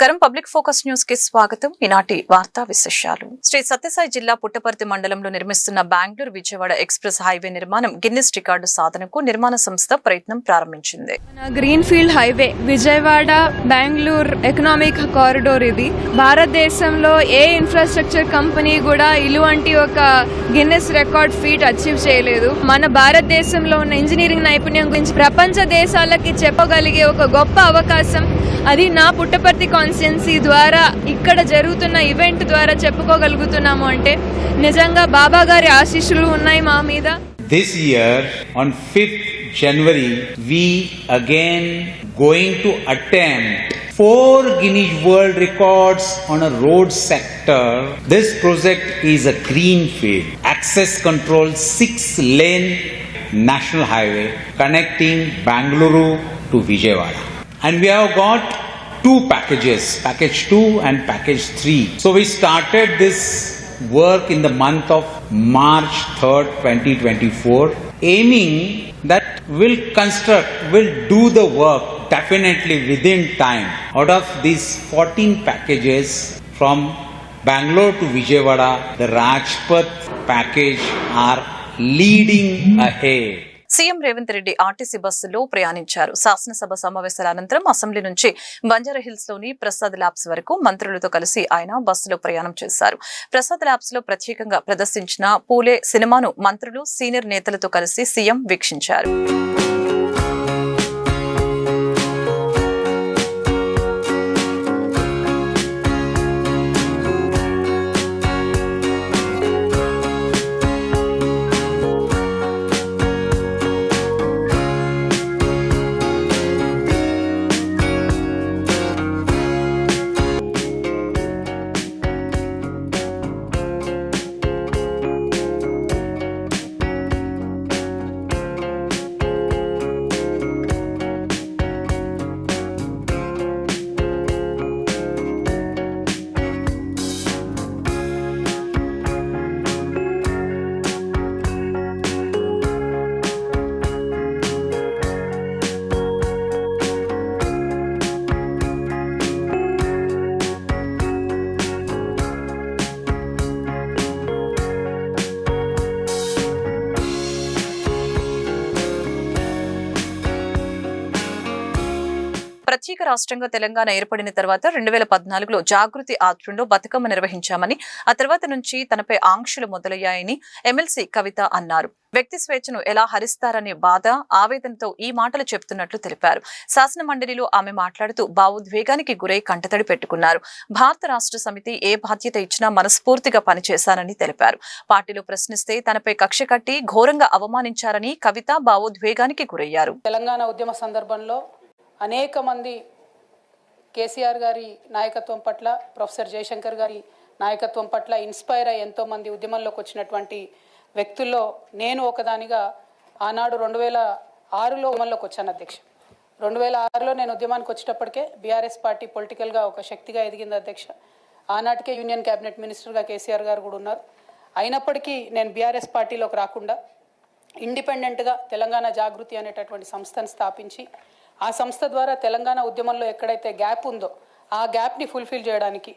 నమస్కారం. Public focus news కి స్వాగతం. ఈనాటి వార్తా విశేషాలు. శ్రీ సత్యసాయి జిల్లా పుట్టపర్తి మండలంలో నిర్మిస్తున్న బెంగళూరు విజయవాడ ఎక్స్ప్రెస్ హైవే నిర్మాణం గిన్నిస్ రికార్డు సాధనకు నిర్మాణ సంస్థ ప్రయత్నం ప్రారంభించింది. Green field highway Vijayawada Bengaluru economic corridor. ఇది భారతదేశంలో ఏ ఇన్ఫ్రాస్ట్రక్చర్ కంపెనీ కూడా ఇలాంటి ఒక గిన్నిస్ రికార్డ్ ఫీట్ అచీవ్ చేయలేదు. మన భారతదేశంలో ఉన్న ఇంజనీరింగ్ నైపుణ్యం గురించి ప్రపంచ దేశాలకి చెప్పగలిగే ఒక గొప్ప అవకాశం. అది నా పుట్టపర్తి కాన్స్టిట్యున్సీ ద్వారా ఇక్కడ జరుగుతున్న ఈవెంట్ ద్వారా చెప్పుకోగలుగుతున్నాము అంటే నిజంగా బాబా గారి ఆశీస్సులు ఉన్నాయి మా మీద. This year on 5th January we again going to attempt 4 Guinness World Records on a road sector. This project is a greenfield access control 6-lane national highway connecting Bangalore to Vijayawada. And we have got 2 packages, package 2 and package 3. So we started this work in the month of March 3rd, 2024, aiming that we'll do the work definitely within time. Out of these 14 packages from Bangalore to Vijayawada, the Rajpath package are leading ahead. CM Revanth Reddy RTC బస్సులో ప్రయాణించారు. శాసనసభ సమావేశాల అనంతరం assembly నుంచి బంజారాహిల్స్ లోని Prasad labs వరకు మంత్రులతో కలిసి ఆయన బస్సులో ప్రయాణం చేశారు. ప్రసాద్ ల్యాబ్స్ లో ప్రత్యేకంగా ప్రదర్శించిన పూలే సినిమాను మంత్రులు, సీనియర్ నేతలతో కలిసి సీఎం వీక్షించారు. ప్రత్యేక రాష్ట్రంగా తెలంగాణ ఏర్పడిన తర్వాత 2014లో జాగృతి ఆధ్వర్యంలో బతుకమ్మ నిర్వహించామని, ఆ తర్వాత నుంచి తనపై ఆంక్షలు మొదలయ్యాయని ఎమ్మెల్సీ కవిత అన్నారు. వ్యక్తి స్వేచ్ఛను ఎలా హరిస్తారనే బాధ, ఆవేదనతో ఈ మాటలు చెబుతున్నట్లు తెలిపారు. శాసన మండలిలో ఆమె మాట్లాడుతూ భావోద్వేగానికి గురై కంటతడి పెట్టుకున్నారు. భారత రాష్ట్ర సమితి ఏ బాధ్యత ఇచ్చినా మనస్ఫూర్తిగా పనిచేశానని తెలిపారు. పార్టీలో ప్రశ్నిస్తే తనపై కక్ష కట్టి ఘోరంగా అవమానించారని కవిత భావోద్వేగానికి గురయ్యారు. తెలంగాణ ఉద్యమ సందర్భంలో అనేక మంది కేసీఆర్ గారి నాయకత్వం పట్ల, ప్రొఫెసర్ జయశంకర్ గారి నాయకత్వం పట్ల ఇన్స్పైర్ అయ్యి ఎంతోమంది ఉద్యమంలోకి వచ్చినటువంటి వ్యక్తుల్లో నేను ఒకదానిగా ఆనాడు 2006లో ఉద్యమంలోకి వచ్చాను అధ్యక్ష. 2006లో నేను ఉద్యమానికి వచ్చేటప్పటికే బీఆర్ఎస్ పార్టీ పొలిటికల్గా ఒక శక్తిగా ఎదిగింది అధ్యక్ష. ఆనాటికే యూనియన్ క్యాబినెట్ మినిస్టర్గా కేసీఆర్ గారు కూడా ఉన్నారు. అయినప్పటికీ నేను బీఆర్ఎస్ పార్టీలోకి రాకుండా ఇండిపెండెంట్గా తెలంగాణ జాగృతి అనేటటువంటి సంస్థను స్థాపించి ఆ సంస్థ ద్వారా తెలంగాణ ఉద్యమంలో ఎక్కడైతే గ్యాప్ ఉందో ఆ గ్యాప్ని ఫుల్ఫిల్ చేయడానికి,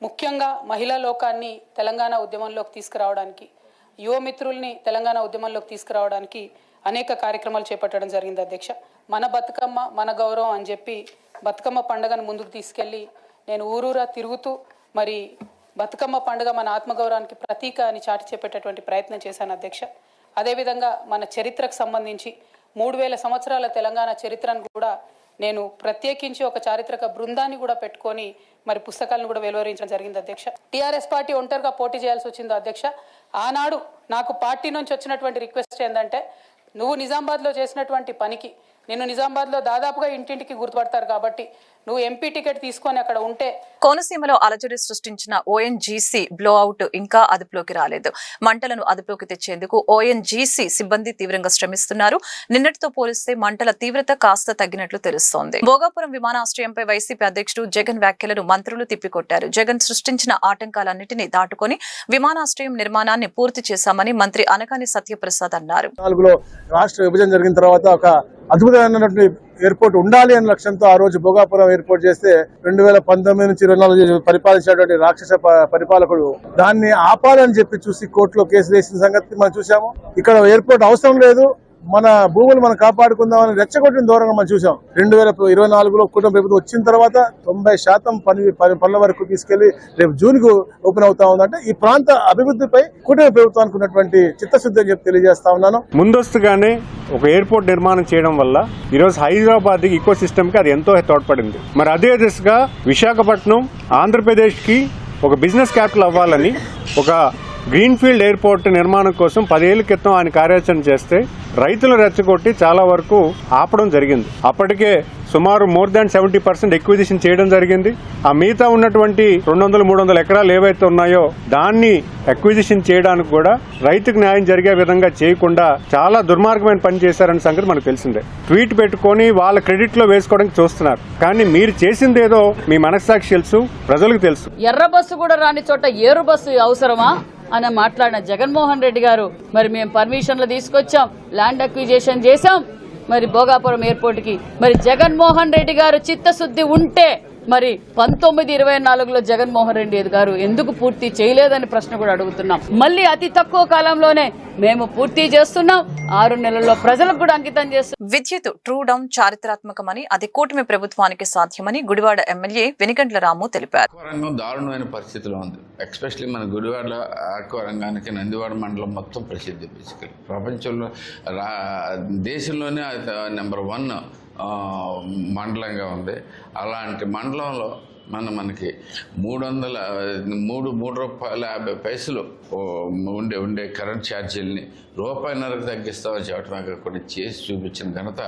ముఖ్యంగా మహిళా లోకాన్ని తెలంగాణ ఉద్యమంలోకి తీసుకురావడానికి, యువమిత్రుల్ని తెలంగాణ ఉద్యమంలోకి తీసుకురావడానికి అనేక కార్యక్రమాలు చేపట్టడం జరిగింది అధ్యక్ష. మన బతుకమ్మ మన గౌరవం అని చెప్పి బతుకమ్మ పండుగను ముందుకు తీసుకెళ్ళి నేను ఊరూరా తిరుగుతూ మరి బతుకమ్మ పండుగ మన ఆత్మగౌరవానికి ప్రతీక అని చాటి చెప్పేటటువంటి ప్రయత్నం చేశాను అధ్యక్ష. అదేవిధంగా మన చరిత్రకు సంబంధించి 3000 సంవత్సరాల తెలంగాణ చరిత్రను కూడా నేను ప్రత్యేకించి ఒక చారిత్రక బృందాన్ని కూడా పెట్టుకొని మరి పుస్తకాలను కూడా వెలువరించడం జరిగింది అధ్యక్ష. టీఆర్ఎస్ పార్టీ ఒంటరిగా పోటీ చేయాల్సి వచ్చింది అధ్యక్ష. ఆనాడు నాకు పార్టీ నుంచి వచ్చినటువంటి రిక్వెస్ట్ ఏంటంటే, నువ్వు నిజామాబాద్లో చేసినటువంటి పనికి నిన్ను నిజామాబాద్లో దాదాపుగా ఇంటింటికి గుర్తుపడతారు కాబట్టి నువ్వు ఎంపీ టికెట్ తీసుకొని అక్కడ ఉంటే. కోనసీమలో అలజడి సృష్టించిన ఓఎన్జీసీ బ్లోఅవుట్ ఇంకా అదుపులోకి రాలేదు. మంటలను అదుపులోకి తెచ్చేందుకు ఓఎన్జీసీ సిబ్బంది తీవ్రంగా శ్రమిస్తున్నారు. నిన్నటితో పోలిస్తే మంటల తీవ్రత కాస్త తగ్గినట్లు తెలుస్తోంది. భోగాపురం విమానాశ్రయంపై వైసీపీ అధ్యక్షుడు జగన్ వ్యాఖ్యలను మంత్రులు తిప్పికొట్టారు. జగన్ సృష్టించిన ఆటంకాలన్నింటినీ దాటుకొని విమానాశ్రయం నిర్మాణాన్ని పూర్తి చేశామని మంత్రి అనకాని సత్యప్రసాద్ అన్నారు. రాష్ట్ర విభజన జరిగిన తర్వాత ఒక అద్భుతమైనటువంటి ఎయిర్పోర్ట్ ఉండాలి అనే లక్ష్యంతో ఆ రోజు భోగాపురం ఎయిర్పోర్ట్ చేస్తే 2019 నుంచి 24 పరిపాలించినటువంటి రాక్షస పరిపాలకుడు దాన్ని ఆపాలని చెప్పి చూసి కోర్టులో కేసు వేసిన సంగతి మనం చూసాము. ఇక్కడ ఎయిర్పోర్ట్ అవసరం లేదు, మన భూములు మనం కాపాడుకుందామని రెచ్చగొట్టిన దూరంగా మనం చూసాం. 2024లో కుటుంబ ప్రభుత్వం వచ్చిన తర్వాత 90% పనుల వరకు తీసుకెళ్లి రేపు జూన్ కు ఓపెన్ అవుతా ఉందంటే ఈ ప్రాంత అభివృద్ధిపై కుటుంబ ప్రభుత్వానికి ఉన్నటువంటి చిత్తశుద్ధి అని చెప్పి తెలియజేస్తా ఉన్నాను. ముందస్తుగానే ఒక ఎయిర్పోర్ట్ నిర్మాణం చేయడం వల్ల ఈరోజు హైదరాబాద్ ఈకో సిస్టమ్ కి అది ఎంతో తోడ్పడింది. మరి అదే దిశగా విశాఖపట్నం ఆంధ్రప్రదేశ్ కి ఒక బిజినెస్ క్యాపిటల్ అవ్వాలని ఒక గ్రీన్ఫీల్డ్ ఎయిర్పోర్ట్ నిర్మాణం కోసం 10 ఏళ్ల క్రితం ఆయన కార్యాచరణ చేస్తే రైతులు రెచ్చగొట్టి చాలా వరకు ఆపడం జరిగింది. అప్పటికే సుమారు మోర్ దాన్ 70% ఎక్విజిషన్ చేయడం జరిగింది. ఆ మిగతా ఉన్నటువంటి 200-300 ఎకరాలు ఏవైతే ఉన్నాయో దాన్ని ఎక్విజిషన్ చేయడానికి కూడా రైతుకు న్యాయం జరిగే విధంగా చేయకుండా చాలా దుర్మార్గమైన పని చేశారనే సంగతి మనకు తెలిసిందే. ట్వీట్ పెట్టుకొని వాళ్ళ క్రెడిట్ లో వేసుకోవడానికి చూస్తున్నారు. కానీ మీరు చేసిందేదో మీ మనస్సాక్షి తెలుసు, ప్రజలకు తెలుసు. ఎర్ర బస్సు కూడా రాని చోట ఏరు బస్సు అవసరమా అని మాట్లాడిన జగన్మోహన్ రెడ్డి గారు మరి మేము పర్మిషన్లు తీసుకొచ్చాం, ల్యాండ్ అక్విజిషన్ చేశాం మరి భోగాపురం ఎయిర్పోర్ట్ కి. మరి జగన్మోహన్ రెడ్డి గారు చిత్తశుద్ధి ఉంటే మరి 1924లో జగన్మోహన్ రెడ్డి గారు ఎందుకు పూర్తి చేయలేదని ప్రశ్న కూడా అడుగుతున్నాం. మళ్ళీ అతి తక్కువ కాలంలోనే మేము పూర్తి చేస్తున్నాం, 6 నెలల్లో ప్రజలకు కూడా అంకితం చేస్తున్నాం. విద్యుత్ ట్రూ డౌన్ చారిత్రాత్మకమని అది కూటమి ప్రభుత్వానికి సాధ్యమని గుడివాడ ఎమ్మెల్యే వెనిగండ్ల రాము తెలిపారు. రంగం దారుణమైన పరిస్థితిలో ఉంది. ఎస్పెషల్లీ మన గుడివాడ ఆక్వా రంగానికి నందివాడ మండలం మొత్తం ప్రసిద్ధి. బేసికలీ ప్రపంచంలో దేశంలోనే నెంబర్ 1 మండలంగా ఉంది. అలాంటి మండలంలో మనకి 3 రూపాయల 50 పైసలు ఉండే కరెంట్ ఛార్జీలని రూపాయిన్నరకు తగ్గిస్తామని చెప్పడమే కాకుండా చేసి చూపించిన ఘనత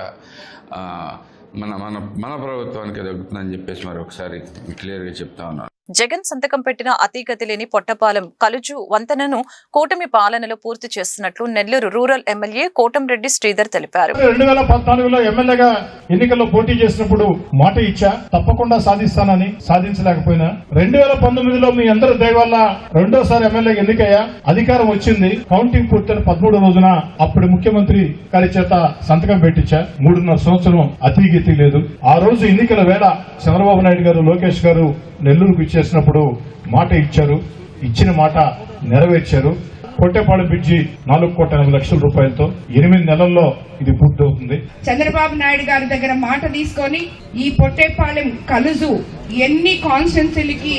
మన ప్రభుత్వానికి దక్కుతుందని చెప్పేసి మరి ఒకసారి క్లియర్గా చెప్తా ఉన్నాను. జగన్ సంతకం పెట్టిన అతిగతి లేని పొట్టపాలెం కలుజు వంతెనను కూటమి పాలనలో పూర్తి చేస్తున్నట్లు నెల్లూరు రూరల్ ఎమ్మెల్యే కోటంరెడ్డి శ్రీధర్ తెలిపారు. 2014లో ఎమ్మెల్యేగా ఎన్నికల్లో పోటీ చేసినప్పుడు మాట ఇచ్చా, తప్పకుండా సాధిస్తానని. సాధించలేకపోయినా 2019లో మీ అందరి దయ వల్ల రెండోసారి ఎమ్మెల్యేగా ఎన్నికయ్యా, అధికారం వచ్చింది. కౌంటింగ్ పూర్తయిన 13 రోజున అప్పుడు ముఖ్యమంత్రి గారి చేత సంతకం పెట్టించా. 3.5 సంవత్సరం అతిగతి లేదు. ఆ రోజు ఎన్నికల వేళ చంద్రబాబు నాయుడు గారు, లోకేష్ గారు నెల్లూరుకు ఇచ్చేసినప్పుడు మాట ఇచ్చారు, ఇచ్చిన మాట నెరవేర్చారు. కొట్టేపాడు బ్రిడ్జి 4,80,00,000 రూపాయలతో 8 నెలల్లో ఇది పూర్తవుతుంది. చంద్రబాబు నాయుడు గారి దగ్గర మాట తీసుకొని ఈ పొట్టేపాలెం కలుజు ఎన్ని కాన్స్టిట్యున్సీలకి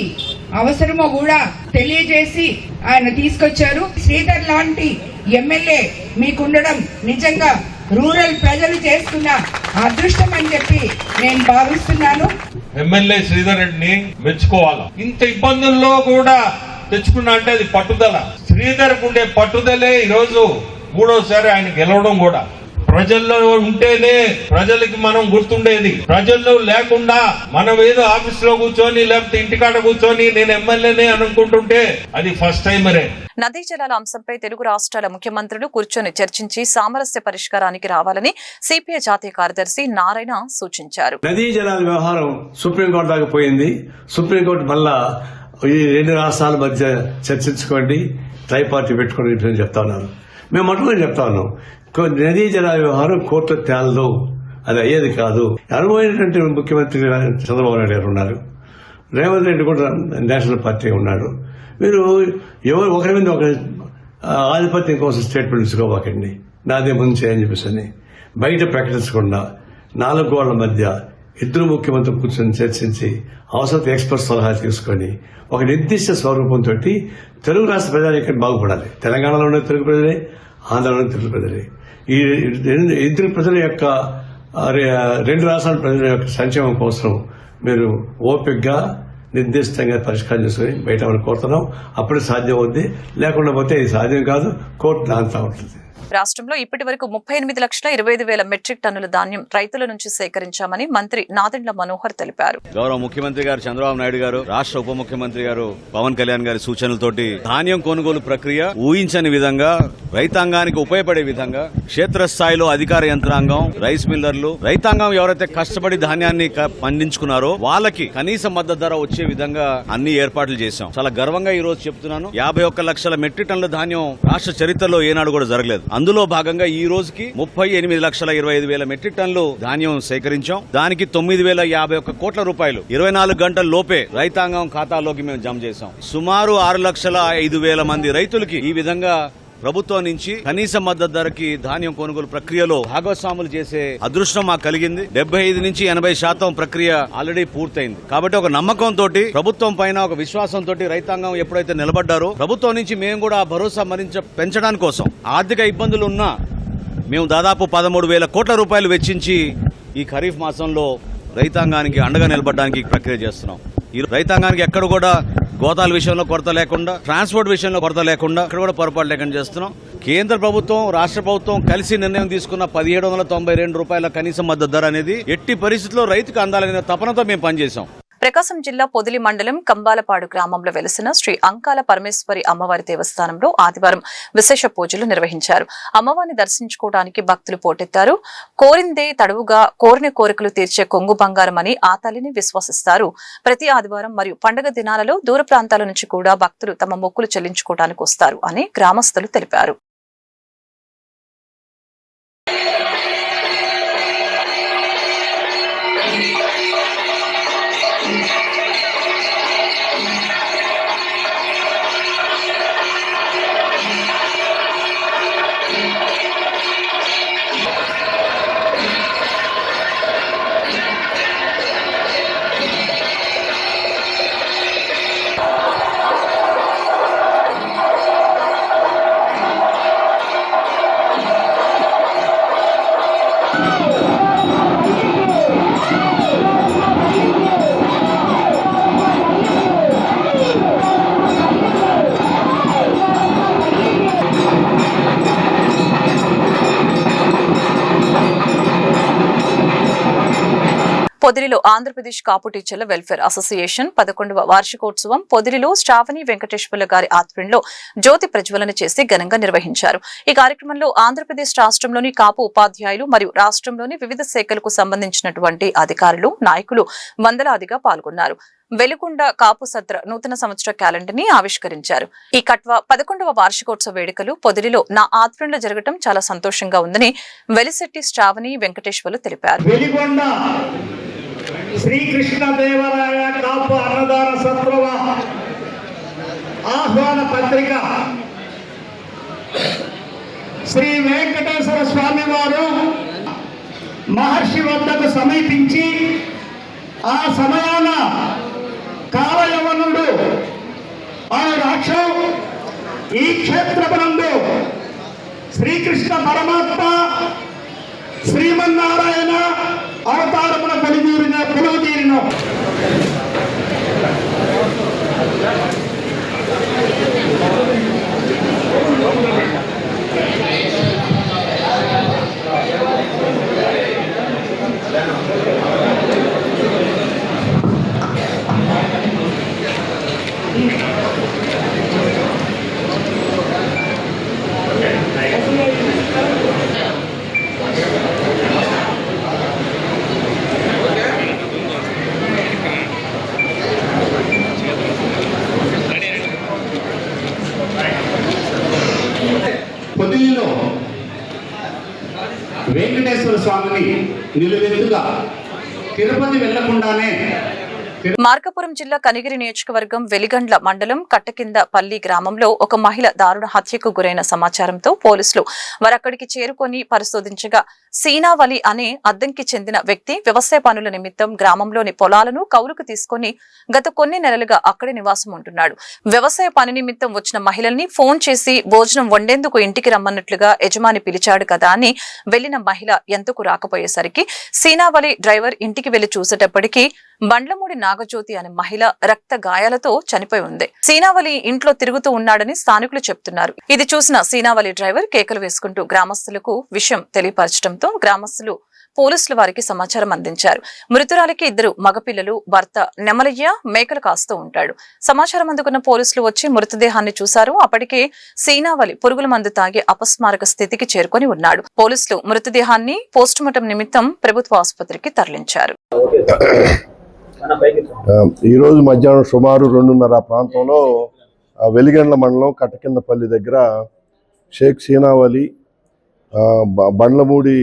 అవసరమో కూడా తెలియజేసి ఆయన తీసుకొచ్చారు. శ్రీధర్ లాంటి ఎమ్మెల్యే మీకుండడం నిజంగా రూరల్ ప్రజలు చేస్తున్న అదృష్టం అని చెప్పి నేను భావిస్తున్నాను. ఎమ్మెల్యే శ్రీధర్ రెడ్డిని మెచ్చుకోవాలా. ఇంత ఇబ్బందుల్లో కూడా తెచ్చుకున్నా అంటే అది పట్టుదల. శ్రీధర్ ఉండే పట్టుదలే ఈరోజు 3వసారి ఆయన గెలవడం కూడా. ప్రజల్లో ఉంటేనే ప్రజలకి మనం గుర్తుండేది. ప్రజల్లో లేకుండా మనం ఏదో ఆఫీస్ లో కూర్చొని లేకపోతే ఇంటికాడ కూర్చొని నేను ఎమ్మెల్యేనే అనుకుంటుంటే అది ఫస్ట్ టైమరే. నదీ జలాల అంశంపై తెలుగు రాష్ట్రాల ముఖ్యమంత్రులు కూర్చొని చర్చించి సామరస్య పరిష్కారానికి రావాలని సిపిఐ జాతీయ కార్యదర్శి నారాయణ సూచించారు. నదీ జలాల వ్యవహారం సుప్రీంకోర్టు దాకా పోయింది. సుప్రీంకోర్టు మళ్ళా ఈ 2 రాష్ట్రాల మధ్య చర్చించుకోండి, ట్రైపార్టీ పెట్టుకోండి చెప్తా ఉన్నారు. మేము మొట్టమొదటి చెప్తా ఉన్నాం, నదీ జలాల వ్యవహారం కోర్టులో తేలదు, అది అయ్యేది కాదు. అనుభవమైనటువంటి ముఖ్యమంత్రి చంద్రబాబు నాయుడు గారు ఉన్నారు, రేవంత్ రెడ్డి కూడా నేషనల్ పార్టీ ఉన్నాడు. మీరు ఎవరు ఒకరి మీద ఒకరి ఆధిపత్యం కోసం స్టేట్మెంట్ తీసుకోబాకండి, నాదే ముందు చేయని చెప్పేసి బయట ప్రకటించకుండా 4 గోళ్ల మధ్య ఇద్దరు ముఖ్యమంత్రులు కూర్చొని చర్చించి అవసరం ఎక్స్పర్ట్ సలహా తీసుకొని ఒక నిర్దిష్ట స్వరూపంతో తెలుగు రాష్ట్ర ప్రజలు ఇక్కడ బాగుపడాలి. తెలంగాణలో ఉన్న తెలుగు ప్రజలే, ఆంధ్రలో ఉన్న తెలుగు ప్రజలే. ఈ ఇద్దరు ప్రజల యొక్క 2 రాష్ట్రాల ప్రజల యొక్క సంక్షేమం కోసం మీరు ఓపికగా నిర్దిష్టంగా పరిష్కారం చేసుకుని బయట మనం కోరుతున్నాం. అప్పుడే సాధ్యం అవుద్ది, లేకుండా పోతే ఇది సాధ్యం కాదు, కోర్టు దాంతా ఉంటుంది. రాష్ట్రంలో ఇప్పటి వరకు 38,25,000 మెట్రిక్ టన్నుల ధాన్యం రైతుల నుంచి సేకరించామని మంత్రి నాదెండ్ల మనోహర్ తెలిపారు. గౌరవ ముఖ్యమంత్రి గారు చంద్రబాబు నాయుడు గారు, రాష్ట్ర ఉప ముఖ్యమంత్రి గారు పవన్ కళ్యాణ్ గారి సూచనలతోటి ధాన్యం కొనుగోలు ప్రక్రియ ఊహించని విధంగా, రైతాంగానికి ఉపయోగపడే విధంగా క్షేత్రస్థాయిలో అధికార యంత్రాంగం, రైస్ మిల్లర్లు, రైతాంగం ఎవరైతే కష్టపడి ధాన్యాన్ని పండించుకున్నారో వాళ్ళకి కనీస మద్దతు ధర వచ్చే విధంగా అన్ని ఏర్పాట్లు చేశాం. చాలా గర్వంగా ఈ రోజు చెప్తున్నాను, 51 లక్షల మెట్రిక్ టన్నుల ధాన్యం రాష్ట్ర చరిత్రలో ఏనాడు కూడా జరగలేదు. అందులో భాగంగా ఈ రోజుకి 38,25,000 మెట్రిక్ టన్నులు ధాన్యం సేకరించాం. దానికి 9,051 కోట్ల రూపాయలు 24 గంటల లోపే రైతాంగం ఖాతాలోకి మేము జమ చేశాం. సుమారు 6,05,000 మంది రైతులకి ఈ విధంగా ప్రభుత్వం నుంచి కనీస మద్దతు ధరకి ధాన్యం కొనుగోలు ప్రక్రియలో భాగస్వాములు చేసే అదృష్టం మాకు కలిగింది. 75 నుంచి 80% ప్రక్రియ ఆల్రెడీ పూర్తయింది. కాబట్టి ఒక నమ్మకంతో ప్రభుత్వం పైన ఒక విశ్వాసంతో రైతాంగం ఎప్పుడైతే నిలబడ్డారో ప్రభుత్వం నుంచి మేము కూడా ఆ భరోసా మరింత పెంచడానికి కోసం ఆర్థిక ఇబ్బందులు ఉన్నా మేము దాదాపు 13,000 కోట్ల రూపాయలు వెచ్చించి ఈ ఖరీఫ్ మాసంలో రైతాంగానికి అండగా నిలబడడానికి ప్రక్రియ చేస్తున్నాం. ఈ రైతాంగానికి ఎక్కడ కూడా గోతాల విషయంలో కొరత లేకుండా, ట్రాన్స్పోర్ట్ విషయంలో కొరత లేకుండా అక్కడ కూడా పొరపాటు లేకుండా చేస్తున్నాం. కేంద్ర ప్రభుత్వం రాష్ట్ర ప్రభుత్వం కలిసి నిర్ణయం తీసుకున్న 1,792 రూపాయల కనీస మద్దతు ధర అనేది ఎట్టి పరిస్థితుల్లో రైతుకు అందాలనే తపనతో మేము పనిచేశాం. ప్రకాశం జిల్లా పొదిలి మండలం కంబాలపాడు గ్రామంలో వెలిసిన శ్రీ అంకాల పరమేశ్వరి అమ్మవారి దేవస్థానంలో ఆదివారం విశేష పూజలు నిర్వహించారు. అమ్మవారిని దర్శించుకోవడానికి భక్తులు పోటెత్తారు. కోరిందే తడువుగా కోరిన కోరికలు తీర్చే కొంగు బంగారం అని ఆ తల్లిని విశ్వసిస్తారు. ప్రతి ఆదివారం మరియు పండుగ దినాలలో దూర ప్రాంతాల నుంచి కూడా భక్తులు తమ మొక్కులు చెల్లించుకోవడానికి వస్తారు అని గ్రామస్తులు తెలిపారు. పొదిలిలో ఆంధ్రప్రదేశ్ కాపు టీచర్ల వెల్ఫేర్ అసోసియేషన్ 11వ వార్షికోత్సవం పొదిలిలో శ్రావణి వెంకటేశ్వర్ల గారి ఆధ్వర్యంలో జ్యోతి ప్రజ్వలన చేసి ఘనంగా నిర్వహించారు. ఈ కార్యక్రమంలో ఆంధ్రప్రదేశ్ రాష్ట్రంలోని కాపు ఉపాధ్యాయులు మరియు రాష్ట్రంలోని వివిధ శాఖలకు సంబంధించినటువంటి అధికారులు, నాయకులు వందలాదిగా పాల్గొన్నారు. వెలుగొండ కాపు సత్ర నూతన సంవత్సర క్యాలెండర్ ని ఆవిష్కరించారు. ఈ కట్వ 11వ వార్షికోత్సవ వేడుకలు పొదిలిలో నా ఆధ్వర్యంలో జరగడం చాలా సంతోషంగా ఉందని వెలిశెట్టి శ్రావణి వెంకటేశ్వర్లు తెలిపారు. శ్రీకృష్ణదేవరాయ కాపు అన్నదాన సత్రవ ఆహ్వాన పత్రిక శ్రీ వెంకటేశ్వర స్వామి వారు మహర్షి వద్దకు సమీపించి ఆ సమయాన కాలయవనుడు ఆ రాక్షసు ఈ క్షేత్రమునందు శ్రీకృష్ణ పరమాత్మ శ్రీమన్నారాయణ అవతారమున కొలువుదీరిన పొదిలిలో వెంకటేశ్వర స్వామిని నిలువెత్తుగా తిరుపతి వెళ్లకుండానే మార్కాపురం జిల్లా కనిగిరి నియోజకవర్గం వెలిగండ్ల మండలం కట్టకిందపల్లి గ్రామంలో ఒక మహిళ దారుణ హత్యకు గురైన సమాచారంతో పోలీసులు వారక్కడికి చేరుకొని పరిశోధించగా సీనావలి అనే అద్దంకి చెందిన వ్యక్తి వ్యవసాయ పనుల నిమిత్తం గ్రామంలోని పొలాలను కౌలుకు తీసుకుని గత కొన్ని నెలలుగా అక్కడే నివాసం ఉంటున్నాడు. వ్యవసాయ పని నిమిత్తం వచ్చిన మహిళల్ని ఫోన్ చేసి భోజనం వండేందుకు ఇంటికి రమ్మన్నట్లుగా యజమాని పిలిచాడు కదా అని వెళ్లిన మహిళ ఎంతకు రాకపోయేసరికి సీనావలి డ్రైవర్ ఇంటికి వెళ్లి చూసేటప్పటికీ బండ్లమూడి నాగజ్యోతి అనే మహిళ రక్త గాయాలతో చనిపోయి ఉంది. సీనావలి ఇంట్లో తిరుగుతూ ఉన్నాడని స్థానికులు చెప్తున్నారు. ఇది చూసిన సీనావలి డ్రైవర్ కేకలు వేసుకుంటూ గ్రామస్తులకు విషయం తెలియపరచడంతో గ్రామస్తులు పోలీసులు వారికి సమాచారం అందించారు. మృతురాలికి 2 మగపిల్లలు, భర్త నెమలయ్య మేకలు కాస్తూ ఉంటాడు. సమాచారం అందుకున్న పోలీసులు వచ్చి మృతదేహాన్ని చూశారు. అప్పటికే సీనావలి పురుగుల మందు తాగి అపస్మారక స్థితికి చేరుకొని ఉన్నాడు. పోలీసులు మృతదేహాన్ని పోస్టుమార్టం నిమిత్తం ప్రభుత్వ ఆసుపత్రికి తరలించారు. ఈ రోజు మధ్యాహ్నం సుమారు 2:30 ప్రాంతంలో వెలిగండ్ల మండలం కట్టకిందపల్లి దగ్గర షేక్ సీనావలి బండ్లమూడి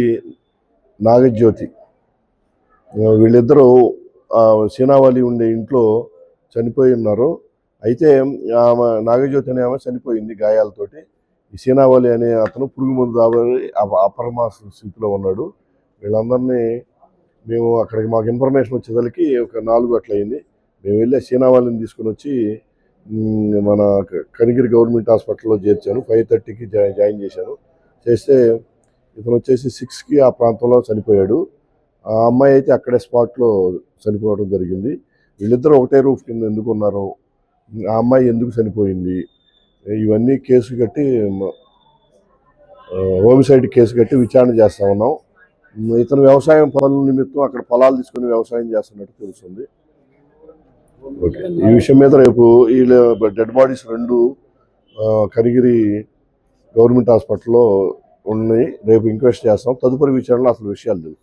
నాగజ్యోతి వీళ్ళిద్దరూ సీనావళి ఉండే ఇంట్లో చనిపోయి ఉన్నారు. అయితే ఆమె నాగజ్యోతి అనే ఆమె చనిపోయింది గాయాలతోటి. ఈ సీనావళి అనే అతను పురుగు మందు దాబరి అపరమాస స్థితిలో ఉన్నాడు. వీళ్ళందరినీ మేము అక్కడికి మాకు ఇన్ఫర్మేషన్ వచ్చేసరికి ఒక 4 అట్లయింది. మేము వెళ్ళి సీనావళిని తీసుకుని వచ్చి మన కనిగిరి గవర్నమెంట్ హాస్పిటల్లో చేర్చాను. 5:30కి జాయిన్ చేశాను. చేస్తే ఇతను వచ్చేసి 6కి ఆ ప్రాంతంలో చనిపోయాడు. ఆ అమ్మాయి అయితే అక్కడే స్పాట్లో చనిపోవడం జరిగింది. వీళ్ళిద్దరూ ఒకటే రూఫ్ కింద ఎందుకు ఉన్నారు, ఆ అమ్మాయి ఎందుకు చనిపోయింది, ఇవన్నీ కేసు కట్టి హోమిసైడ్ కేసు కట్టి విచారణ చేస్తూ ఉన్నాం. ఇతను వ్యవసాయం పనుల నిమిత్తం అక్కడ పొలాలు తీసుకుని వ్యవసాయం చేస్తున్నట్టు తెలుస్తుంది. ఓకే, ఈ విషయం మీద రేపు ఈ డెడ్ బాడీస్ 2 కనిగిరి గవర్నమెంట్ హాస్పిటల్లో ఉన్నాయి. రేపు ఇంక్వెస్ట్ చేస్తాం. తదుపరి విచారణలో అసలు విషయాలు తెలుసు.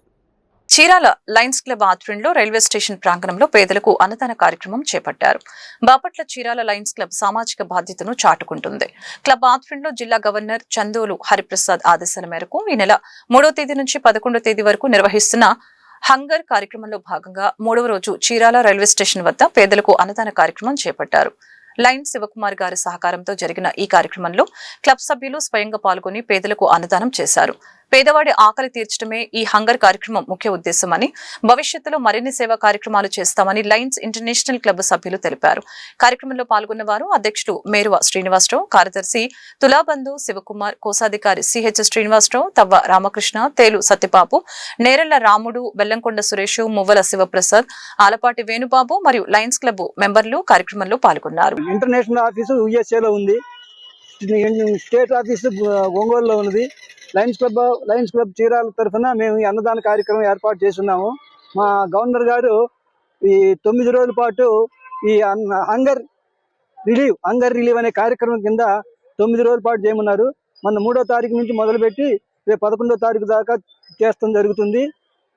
చీరాల లయన్స్ క్లబ్ ఆధ్వర్యంలో రైల్వే స్టేషన్ ప్రాంగణంలో పేదలకు అన్నదాన కార్యక్రమం చేపట్టారు. బాపట్ల చీరాల లయన్స్ క్లబ్ సామాజిక బాధ్యతను చాటుకుంటుంది. క్లబ్ ఆధ్వర్యంలో జిల్లా గవర్నర్ చందోలు హరిప్రసాద్ ఆదేశాల మేరకు ఈ నెల 3వ తేదీ నుంచి 11వ తేదీ వరకు నిర్వహిస్తున్న హంగర్ కార్యక్రమంలో భాగంగా 3వ రోజు చీరాల రైల్వే స్టేషన్ వద్ద పేదలకు అన్నదాన కార్యక్రమం చేపట్టారు. లైన్ శివకుమార్ గారి సహకారంతో జరిగిన ఈ కార్యక్రమంలో క్లబ్ సభ్యులు స్వయంగా పాల్గొని పేదలకు అన్నదానం చేశారు. పేదవాడి ఆకలి తీర్చడమే ఈ హంగర్ కార్యక్రమం ముఖ్య ఉద్దేశమని, భవిష్యత్తులో మరిన్ని సేవా కార్యక్రమాలు చేస్తామని లయన్స్ ఇంటర్నేషనల్ క్లబ్ సభ్యులు తెలిపారు. కార్యక్రమంలో పాల్గొన్న వారు అధ్యక్షుడు మేరువ శ్రీనివాసరావు, కార్యదర్శి తులాబంధు శివకుమార్, కోశాధికారి సిహెచ్ శ్రీనివాసరావు, తవ్వ రామకృష్ణ, తేలు సత్యబాబు, నేరెళ్ల రాముడు, బెల్లంకొండ సురేష్, మువ్వల శివప్రసాద్, ఆలపాటి వేణుబాబు మరియు లయన్స్ క్లబ్ మెంబర్లు కార్యక్రమంలో పాల్గొన్నారు. ఇంటర్నేషనల్ ఆఫీసు యుఎస్ఏలో ఉంది. స్టేట్ ఆఫీసు ఒంగోలులో ఉన్నది. లయన్స్ క్లబ్ చీరాల తరఫున మేము ఈ అన్నదాన కార్యక్రమం ఏర్పాటు చేస్తున్నాము. మా గవర్నర్ గారు ఈ 9 రోజుల పాటు ఈ హంగర్ రిలీవ్ అనే కార్యక్రమం కింద 9 రోజుల పాటు చేయమన్నారు. మన 3వ తారీఖు నుంచి మొదలుపెట్టి రేపు 11వ తారీఖు దాకా చేస్తాం జరుగుతుంది.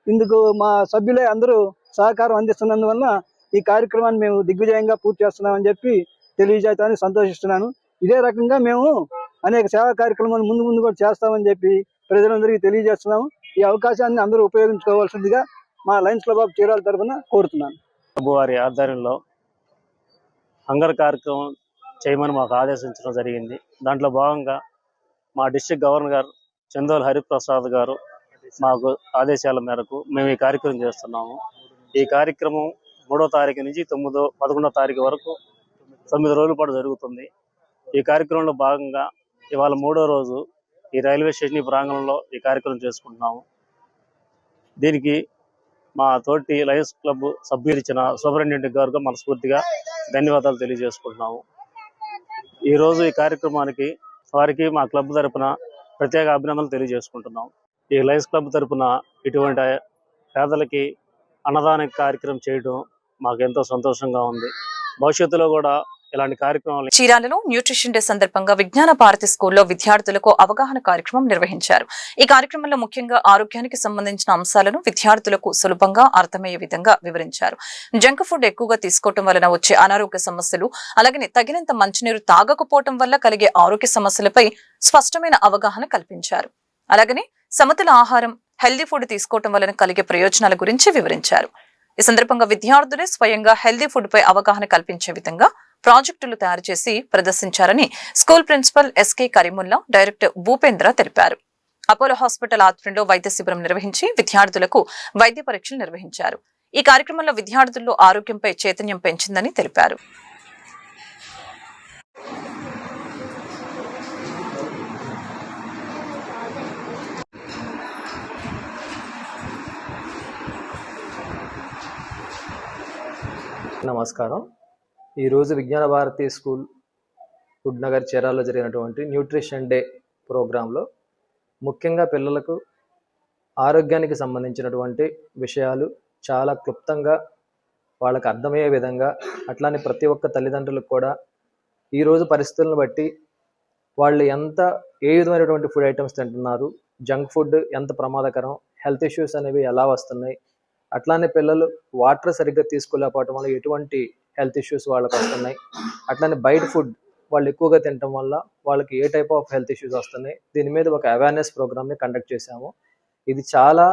ఇందుకు మా సభ్యులే అందరూ సహకారం అందిస్తున్నందువల్ల ఈ కార్యక్రమాన్ని మేము దిగ్విజయంగా పూర్తి చేస్తున్నామని చెప్పి తెలియజేయడానికి సంతోషిస్తున్నాను. ఇదే రకంగా మేము అనేక సేవా కార్యక్రమాలు ముందు కూడా చేస్తామని చెప్పి ప్రజలందరికీ తెలియజేస్తున్నాము. ఈ అవకాశాన్ని అందరూ ఉపయోగించుకోవాల్సిందిగా మా లయన్స్ క్లబ్ ఆఫ్ చీరాల తరఫున కోరుతున్నాను. వారి ఆధ్వర్యంలో హంగర్ కార్యక్రమం చేయమని మాకు ఆదేశించడం జరిగింది. దాంట్లో భాగంగా మా డిస్ట్రిక్ట్ గవర్నర్ గారు చందోల్ హరిప్రసాద్ గారు మాకు ఆదేశాల మేరకు మేము ఈ కార్యక్రమం చేస్తున్నాము. ఈ కార్యక్రమం 3వ తారీఖు నుంచి 11వ తారీఖు వరకు 9 రోజుల పాటు జరుగుతుంది. ఈ కార్యక్రమంలో భాగంగా ఇవాళ 3వ రోజు ఈ రైల్వే స్టేషన్ ప్రాంగణంలో ఈ కార్యక్రమం చేసుకుంటున్నాము. దీనికి మా తోటి లయన్స్ క్లబ్ సభ్యులు ఇచ్చిన సూపరింటెండెంట్ గారికి మనస్ఫూర్తిగా ధన్యవాదాలు తెలియజేసుకుంటున్నాము. ఈరోజు ఈ కార్యక్రమానికి వారికి మా క్లబ్ తరపున ప్రత్యేక అభినందనలు తెలియజేసుకుంటున్నాం. ఈ లయన్స్ క్లబ్ తరపున ఇటువంటి పేదలకి అన్నదాన కార్యక్రమం చేయడం మాకు ఎంతో సంతోషంగా ఉంది. భవిష్యత్తులో కూడా ఇలాంటి కార్యక్రమాలు. చీరాలలో న్యూట్రిషన్ డే సందర్భంగా విజ్ఞాన భారతి స్కూల్లో విద్యార్థులకు అవగాహన కార్యక్రమం నిర్వహించారు. ఈ కార్యక్రమంలో ముఖ్యంగా ఆరోగ్యానికి సంబంధించిన అంశాలను విద్యార్థులకు సులభంగా అర్థమయ్యే విధంగా వివరించారు. జంక్ ఫుడ్ ఎక్కువగా తీసుకోవడం వలన వచ్చే అనారోగ్య సమస్యలు, అలాగే తగినంత మంచినీరు తాగకపోవడం వల్ల కలిగే ఆరోగ్య సమస్యలపై స్పష్టమైన అవగాహన కల్పించారు. అలాగనే సమతుల ఆహారం, హెల్దీ ఫుడ్ తీసుకోవడం వలన కలిగే ప్రయోజనాల గురించి వివరించారు. ఈ సందర్భంగా విద్యార్థులే స్వయంగా హెల్దీ ఫుడ్ పై అవగాహన కల్పించే విధంగా ప్రాజెక్టులు తయారు చేసి ప్రదర్శించారని school principal SK Karimulla, director Bhupendra తెలిపారు. అపోలో హాస్పిటల్ ఆధ్వర్యంలో వైద్య శిబిరం నిర్వహించి విద్యార్థులకు వైద్య పరీక్షలు నిర్వహించారు. ఈ కార్యక్రమంలో విద్యార్థుల్లో ఆరోగ్యంపై చైతన్యం పెంచిందని తెలిపారు. నమస్కారం. ఈరోజు విజ్ఞాన భారతి స్కూల్ ఫుడ్ నగర్ చీరాల్లో జరిగినటువంటి న్యూట్రిషన్ డే ప్రోగ్రాంలో ముఖ్యంగా పిల్లలకు ఆరోగ్యానికి సంబంధించినటువంటి విషయాలు చాలా క్లుప్తంగా వాళ్ళకి అర్థమయ్యే విధంగా, అట్లానే ప్రతి ఒక్క తల్లిదండ్రులకు కూడా ఈరోజు పరిస్థితులను బట్టి వాళ్ళు ఏ విధమైనటువంటి ఫుడ్ ఐటమ్స్ తింటున్నారు, జంక్ ఫుడ్ ఎంత ప్రమాదకరం, హెల్త్ ఇష్యూస్ అనేవి ఎలా వస్తున్నాయి, అట్లానే పిల్లలు వాటర్ సరిగ్గా తీసుకోలేకపోవడం వల్ల ఎటువంటి హెల్త్ ఇష్యూస్ వాళ్ళకి వస్తున్నాయి, అట్లానే బయట ఫుడ్ వాళ్ళు ఎక్కువగా తినటం వల్ల వాళ్ళకి ఏ టైప్ ఆఫ్ హెల్త్ ఇష్యూస్ వస్తున్నాయి, దీని మీద ఒక అవేర్నెస్ ప్రోగ్రామ్ని కండక్ట్ చేశాము. ఇది చాలా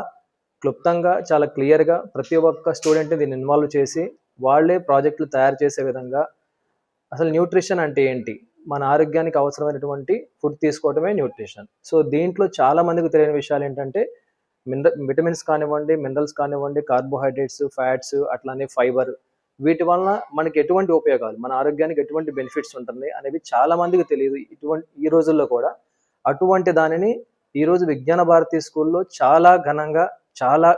క్లుప్తంగా, చాలా క్లియర్గా ప్రతి ఒక్క స్టూడెంట్ని దీన్ని ఇన్వాల్వ్ చేసి వాళ్ళే ప్రాజెక్టులు తయారు చేసే విధంగా, అసలు న్యూట్రిషన్ అంటే ఏంటి, మన ఆరోగ్యానికి అవసరమైనటువంటి ఫుడ్ తీసుకోవడమే న్యూట్రిషన్. సో దీంట్లో చాలా మందికి తెలియని విషయాలు ఏంటంటే విటమిన్స్ కానివ్వండి, మినరల్స్ కానివ్వండి, కార్బోహైడ్రేట్స్, ఫ్యాట్స్, అట్లానే ఫైబర్, వీటి వలన మనకి ఎటువంటి ఉపయోగాలు, మన ఆరోగ్యానికి ఎటువంటి బెనిఫిట్స్ ఉంటుంది అనేవి చాలా మందికి తెలియదు ఈ రోజుల్లో కూడా. అటువంటి దానిని ఈరోజు విజ్ఞాన భారతి స్కూల్లో చాలా ఘనంగా, చాలా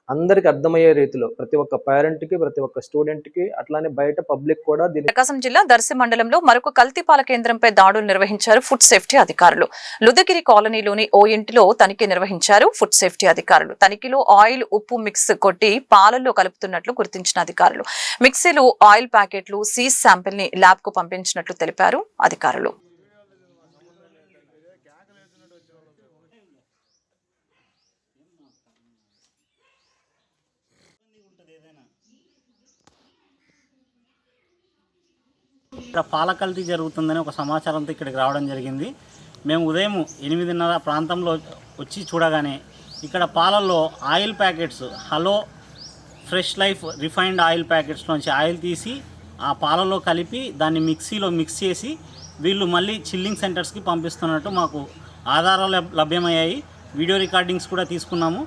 అందరికి అర్థమయ్యే రీతిలో ప్రతి ఒక్క పేరెంట్ కి, ప్రతి ఒక్క స్టూడెంట్ కి, అట్లానే బయట పబ్లిక్ కూడా ప్రకాశం జిల్లా దర్శి మండలంలో మరొక కల్తీ పాల కేంద్రంపై దాడులు నిర్వహించారు ఫుడ్ సేఫ్టీ అధికారులు. లుదగిరి కాలనీలోని ఓ ఇంటిలో తనిఖీ నిర్వహించారు ఫుడ్ సేఫ్టీ అధికారులు. తనిఖీలో ఆయిల్, ఉప్పు మిక్స్ కొట్టి పాలల్లో కలుపుతున్నట్లు గుర్తించిన అధికారులు మిక్సీలు, ఆయిల్ ప్యాకెట్లు, సీజ్ శాంపిల్ ని ల్యాబ్ కు పంపించినట్లు తెలిపారు అధికారులు. ఇక్కడ పాల కల్తీ జరుగుతుందని ఒక సమాచారంతో ఇక్కడికి రావడం జరిగింది. మేము ఉదయం 8:30 ప్రాంతంలో వచ్చి చూడగానే ఇక్కడ పాలల్లో oil packets, hello fresh life refined oil packets నుంచి ఆయిల్ తీసి ఆ పాలలో కలిపి దాన్ని మిక్సీలో మిక్స్ చేసి వీళ్ళు మళ్ళీ చిల్లింగ్ సెంటర్స్కి పంపిస్తున్నట్టు మాకు ఆధారాలు లభ్యమయ్యాయి. వీడియో రికార్డింగ్స్ కూడా తీసుకున్నాము.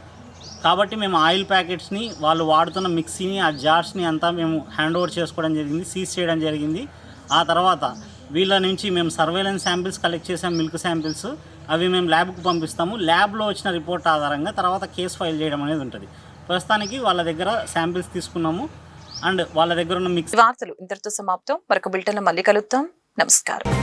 కాబట్టి మేము ఆయిల్ ప్యాకెట్స్ని, వాళ్ళు వాడుతున్న మిక్సీని, ఆ జార్స్ని అంతా మేము హ్యాండ్ ఓవర్ చేసుకోవడం జరిగింది, సీజ్ చేయడం జరిగింది. ఆ తర్వాత వీళ్ళ నుంచి మేము సర్వేలెన్స్ శాంపిల్స్ కలెక్ట్ చేసాం, మిల్క్ శాంపిల్స్, అవి మేము ల్యాబ్కు పంపిస్తాము. ల్యాబ్లో వచ్చిన రిపోర్ట్ ఆధారంగా తర్వాత కేసు ఫైల్ చేయడం అనేది ఉంటుంది. ప్రస్తుతానికి వాళ్ళ దగ్గర శాంపిల్స్ తీసుకున్నాము అండ్ వాళ్ళ దగ్గర ఉన్న మిక్స్. వార్తలు ఇంతటితో సమాప్తం. మరొక బులెటిన్లో మళ్ళీ కలుద్దాం. నమస్కారం.